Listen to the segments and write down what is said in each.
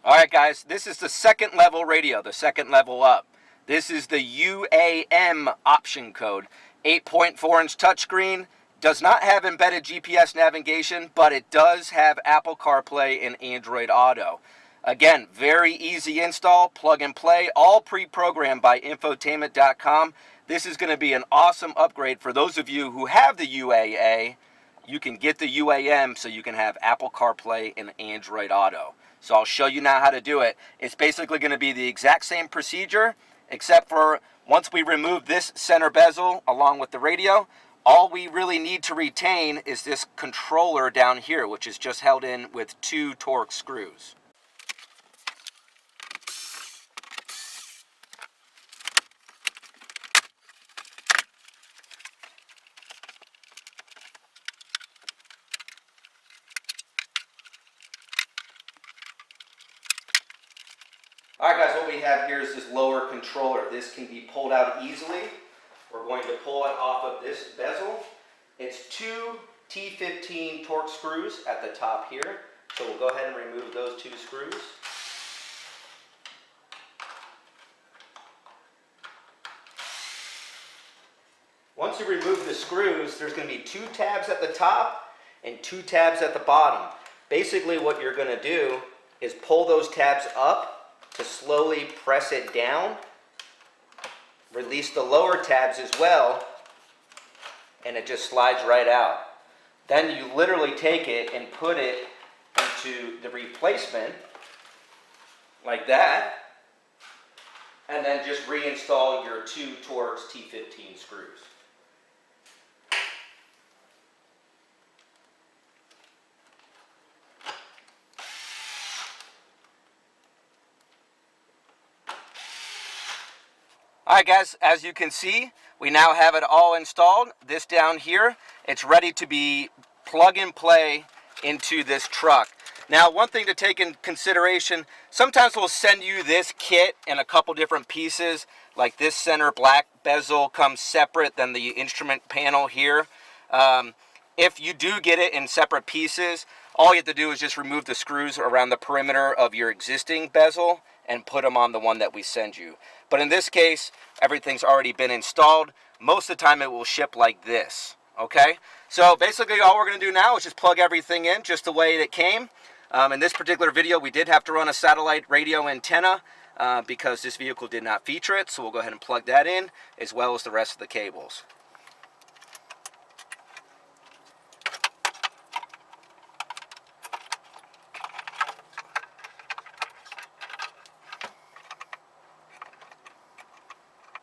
Alright guys, this is the second level radio, the second level up. This is the UAM option code. 8.4-inch touchscreen, does not have embedded GPS navigation, but it does have Apple CarPlay and Android Auto. Again, very easy install, plug and play, all pre-programmed by Infotainment.com. This is going to be an awesome upgrade for those of you who have the UAA. You can get the UAM so you can have Apple CarPlay and Android Auto. So I'll show you now how to do it. It's basically going to be the exact same procedure, except for once we remove this center bezel along with the radio, all we really need to retain is this controller down here, which is just held in with 2 Torx screws. Alright guys, what we have here is this lower controller. This can be pulled out easily. We're going to pull it off of this bezel. It's 2 T15 Torx screws at the top here. So we'll go ahead and remove those 2 screws. Once you remove the screws, there's going to be 2 tabs at the top and 2 tabs at the bottom. Basically what you're going to do is pull those tabs up to slowly press it down, release the lower tabs as well, and it just slides right out. Then you literally take it and put it into the replacement like that, and then just reinstall your 2 Torx T15 screws. Alright guys, as you can see, we now have it all installed. This down here, it's ready to be plug and play into this truck. Now, one thing to take in consideration, sometimes we'll send you this kit in a couple different pieces, like this center black bezel comes separate than the instrument panel here. If you do get it in separate pieces, all you have to do is just remove the screws around the perimeter of your existing bezel and put them on the one that we send you. But in this case, everything's already been installed. Most of the time it will ship like this, okay? So basically all we're going to do now is just plug everything in just the way it came. In this particular video, we did have to run a satellite radio antenna because this vehicle did not feature it. So we'll go ahead and plug that in as well as the rest of the cables.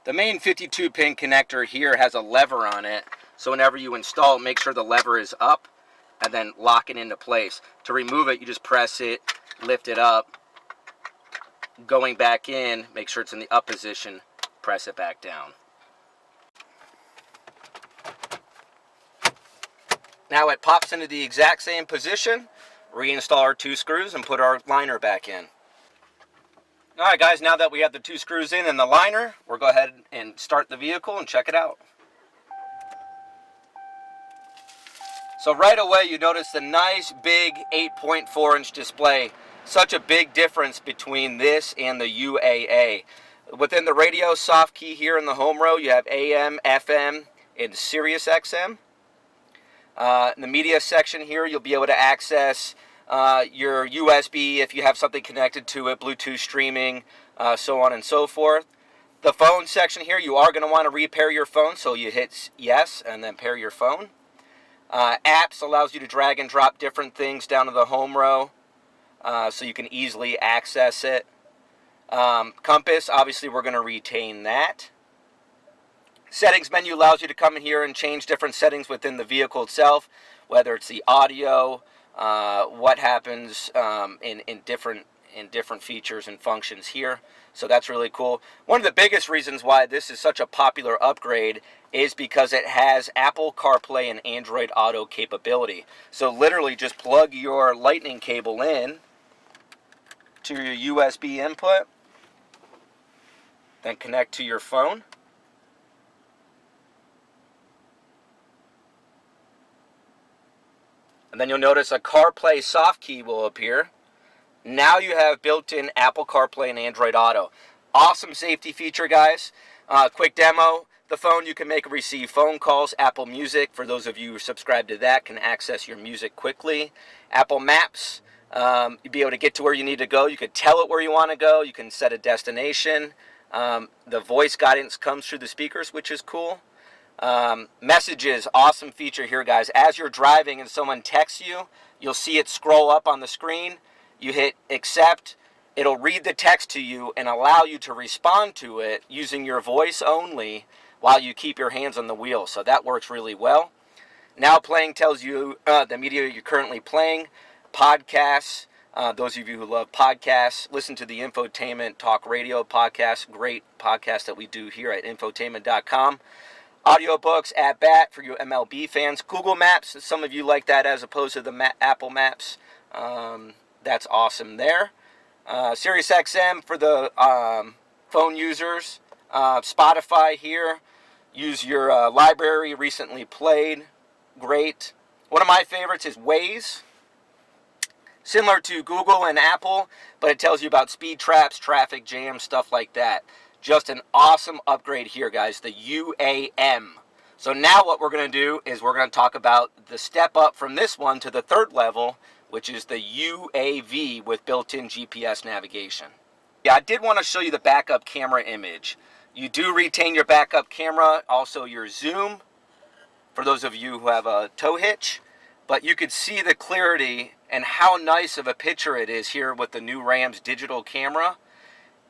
The main 52-pin connector here has a lever on it, so whenever you install it, make sure the lever is up and then lock it into place. To remove it, you just press it, lift it up, going back in, make sure it's in the up position, press it back down. Now it pops into the exact same position, reinstall our 2 screws and put our liner back in. Alright guys, now that we have the 2 screws in and the liner, we'll go ahead and start the vehicle and check it out. So right away you notice the nice big 8.4-inch display. Such a big difference between this and the UAA. Within the radio soft key here in the home row, you have AM, FM, and SiriusXM. In the media section here, you'll be able to access your USB if you have something connected to it, Bluetooth streaming, so on and so forth. The phone section here, you are going to want to repair your phone, so you hit yes and then pair your phone. Apps allows you to drag and drop different things down to the home row so you can easily access it. Compass, obviously we're going to retain that. Settings menu allows you to come in here and change different settings within the vehicle itself, whether it's the audio, what happens in different features and functions here. So that's really cool. One of the biggest reasons why this is such a popular upgrade is because it has Apple CarPlay and Android Auto capability. So literally just plug your lightning cable in to your USB input, then connect to your phone. And then you'll notice a CarPlay soft key will appear. Now you have built-in Apple CarPlay and Android Auto. Awesome safety feature, guys. Quick demo. The phone, you can make and receive phone calls. Apple Music, for those of you who subscribe to that, can access your music quickly. Apple Maps, you'll be able to get to where you need to go. You could tell it where you want to go. You can set a destination. The voice guidance comes through the speakers, which is cool. Messages, awesome feature here, guys. As you're driving and someone texts you, you'll see it scroll up on the screen. You hit accept. It'll read the text to you and allow you to respond to it using your voice only while you keep your hands on the wheel. So that works really well. Now Playing tells you the media you're currently playing. Podcasts, those of you who love podcasts, listen to the Infotainment Talk Radio podcast. Great podcast that we do here at Infotainment.com. Audiobooks, at bat for you MLB fans. Google Maps, some of you like that as opposed to the Apple Maps. That's awesome there. SiriusXM for the phone users. Spotify here. Use your library recently played. Great. One of my favorites is Waze. Similar to Google and Apple, but it tells you about speed traps, traffic jams, stuff like that. Just an awesome upgrade here, guys, the UAM. So now what we're going to do is we're going to talk about the step up from this one to the third level, which is the UAV with built-in GPS navigation. Yeah, I did want to show you the backup camera image. You do retain your backup camera, also your zoom, for those of you who have a tow hitch. But you could see the clarity and how nice of a picture it is here with the new Ram's digital camera.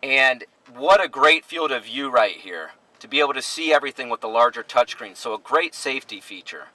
And what a great field of view right here to be able to see everything with the larger touchscreen. So a great safety feature.